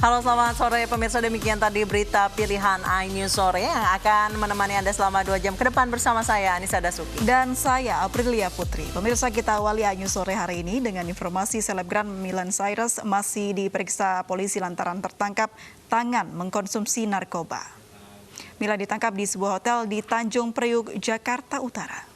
Halo, selamat sore pemirsa, demikian tadi berita pilihan iNews Sore yang akan menemani Anda selama 2 jam ke depan bersama saya Anissa Dasuki. Dan saya Aprilia Putri. Pemirsa, kita awali iNews Sore hari ini dengan informasi selebgram Miley Cyrus masih diperiksa polisi lantaran tertangkap tangan mengkonsumsi narkoba. Miley ditangkap di sebuah hotel di Tanjung Priuk, Jakarta Utara.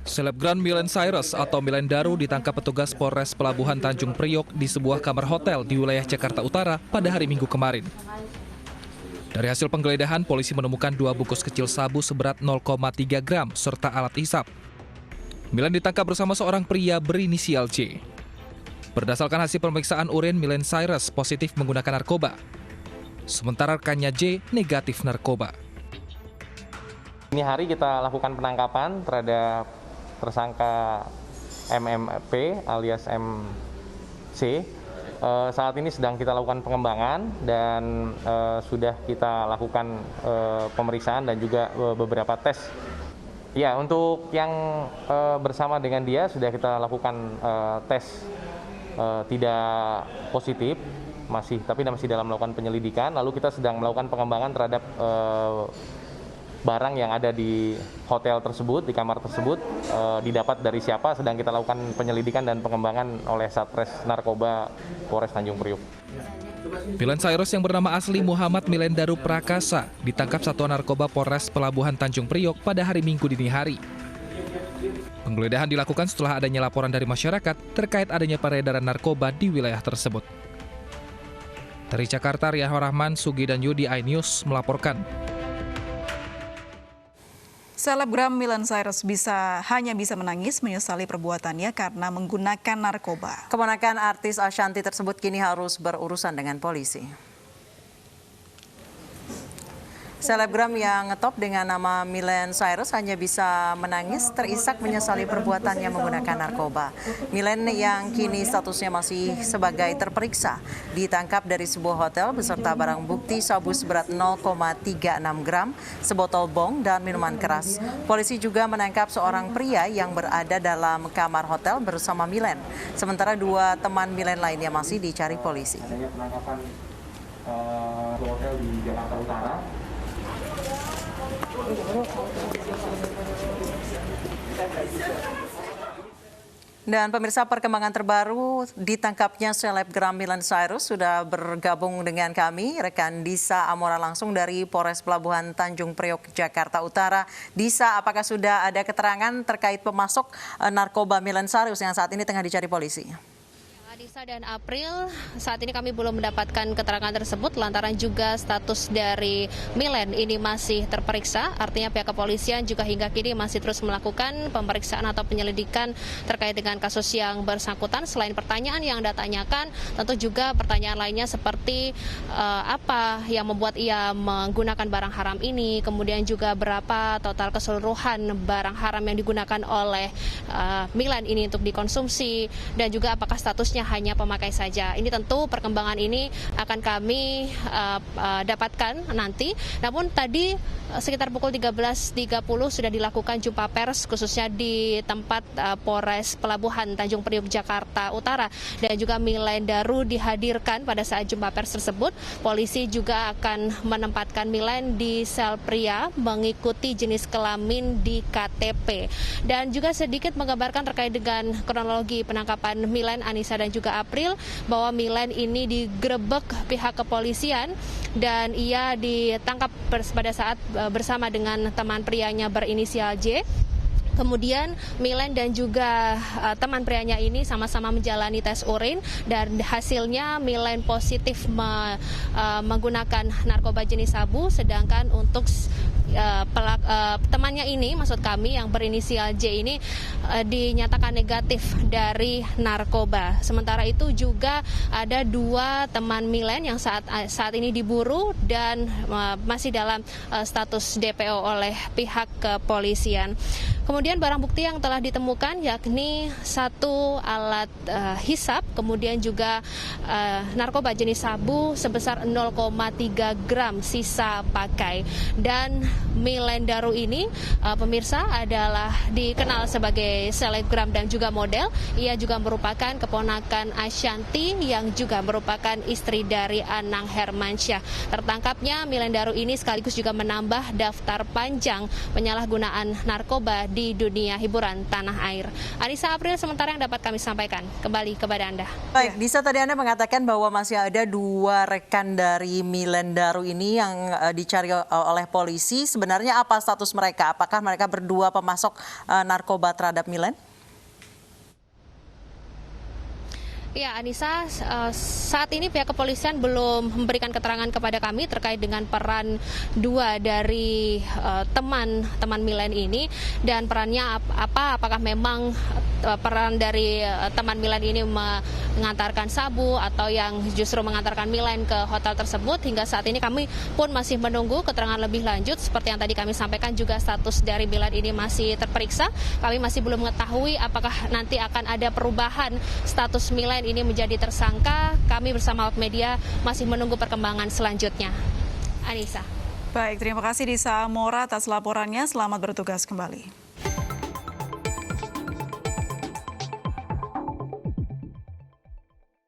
Selebgram Miley Cyrus atau Miley Daru ditangkap petugas Polres Pelabuhan Tanjung Priok di sebuah kamar hotel di wilayah Jakarta Utara pada hari Minggu kemarin. Dari hasil penggeledahan, polisi menemukan 2 bungkus kecil sabu seberat 0,3 gram serta alat hisap. Miley ditangkap bersama seorang pria berinisial J. Berdasarkan hasil pemeriksaan urin, Miley Cyrus positif menggunakan narkoba. Sementara rekannya J negatif narkoba. Ini hari kita lakukan penangkapan terhadap tersangka MMP alias MC. Saat ini sedang kita lakukan pengembangan dan sudah kita lakukan pemeriksaan dan juga beberapa tes. Ya, untuk yang bersama dengan dia sudah kita lakukan tes tidak positif, tapi masih dalam melakukan penyelidikan. Lalu kita sedang melakukan pengembangan terhadap barang yang ada di hotel tersebut, di kamar tersebut, didapat dari siapa, sedang kita lakukan penyelidikan dan pengembangan oleh Satres Narkoba Polres Tanjung Priuk. Miley Cyrus yang bernama asli Muhammad Miley Daru Prakasa ditangkap Satuan Narkoba Polres Pelabuhan Tanjung Priok pada hari Minggu dini hari. Penggeledahan dilakukan setelah adanya laporan dari masyarakat terkait adanya peredaran narkoba di wilayah tersebut. Dari Jakarta, Riah Rahman, Sugi dan Yudi, iNews melaporkan. Selebgram Miley Cyrus hanya bisa menangis menyesali perbuatannya karena menggunakan narkoba. Keponakan artis Ashanty tersebut kini harus berurusan dengan polisi. Selebgram yang ngetop dengan nama Miley Cyrus hanya bisa menangis terisak menyesali perbuatannya menggunakan narkoba. Miley yang kini statusnya masih sebagai terperiksa ditangkap dari sebuah hotel beserta barang bukti sabu seberat 0,36 gram, sebotol bong dan minuman keras. Polisi juga menangkap seorang pria yang berada dalam kamar hotel bersama Miley. Sementara 2 teman Miley lainnya masih dicari polisi. Penangkapan hotel di Jakarta Utara. Dan pemirsa, perkembangan terbaru ditangkapnya selebgram Miley Cyrus sudah bergabung dengan kami, rekan Disa Amora langsung dari Polres Pelabuhan Tanjung Priok, Jakarta Utara. Disa, apakah sudah ada keterangan terkait pemasok narkoba Miley Cyrus yang saat ini tengah dicari polisi? Anissa dan April, saat ini kami belum mendapatkan keterangan tersebut lantaran juga status dari Miley ini masih terperiksa. Artinya pihak kepolisian juga hingga kini masih terus melakukan pemeriksaan atau penyelidikan terkait dengan kasus yang bersangkutan. Selain pertanyaan yang Anda tanyakan, tentu juga pertanyaan lainnya seperti apa yang membuat ia menggunakan barang haram ini, kemudian juga berapa total keseluruhan barang haram yang digunakan oleh Miley ini untuk dikonsumsi, dan juga apakah statusnya hanya pemakai saja. Ini tentu perkembangan ini akan kami dapatkan nanti. Namun tadi sekitar pukul 13.30 sudah dilakukan jumpa pers khususnya di tempat Polres Pelabuhan Tanjung Priok, Jakarta Utara, dan juga Miley Daru dihadirkan pada saat jumpa pers tersebut. Polisi juga akan menempatkan Miley di sel pria mengikuti jenis kelamin di KTP. Dan juga sedikit menggambarkan terkait dengan kronologi penangkapan Miley, Anissa dan juga April, bahwa Miley ini digerebek pihak kepolisian dan ia ditangkap pada saat bersama dengan teman prianya berinisial J. Kemudian Miley dan juga teman prianya ini sama-sama menjalani tes urin dan hasilnya Miley positif menggunakan narkoba jenis sabu, sedangkan untuk temannya ini, maksud kami yang berinisial J ini dinyatakan negatif dari narkoba. Sementara itu juga ada 2 teman Miley yang saat ini diburu dan masih dalam status DPO oleh pihak kepolisian. Kemudian barang bukti yang telah ditemukan yakni 1 alat hisap, kemudian juga narkoba jenis sabu sebesar 0,3 gram sisa pakai. Dan Milen Daru ini, pemirsa, adalah dikenal sebagai selebgram dan juga model. Ia juga merupakan keponakan Ashanti yang juga merupakan istri dari Anang Hermansyah. Tertangkapnya Milen Daru ini sekaligus juga menambah daftar panjang penyalahgunaan narkoba di dunia hiburan tanah air. Anissa April, sementara yang dapat kami sampaikan. Kembali kepada Anda. Baik, Disa, tadi Anda mengatakan bahwa masih ada 2 rekan dari Milen Daru ini yang dicari oleh polisi. Sebenarnya apa status mereka? Apakah mereka berdua pemasok narkoba terhadap Milen? Ya, Anissa, saat ini pihak kepolisian belum memberikan keterangan kepada kami terkait dengan peran 2 dari teman Milen ini dan perannya apa, apakah memang peran dari teman Milen ini mengantarkan sabu atau yang justru mengantarkan Milen ke hotel tersebut. Hingga saat ini kami pun masih menunggu keterangan lebih lanjut. Seperti yang tadi kami sampaikan, juga status dari Milen ini masih terperiksa. Kami masih belum mengetahui apakah nanti akan ada perubahan status Milen ini menjadi tersangka. Kami bersama awak media masih menunggu perkembangan selanjutnya. Anissa. Baik, terima kasih Disa Mora atas laporannya. Selamat bertugas kembali.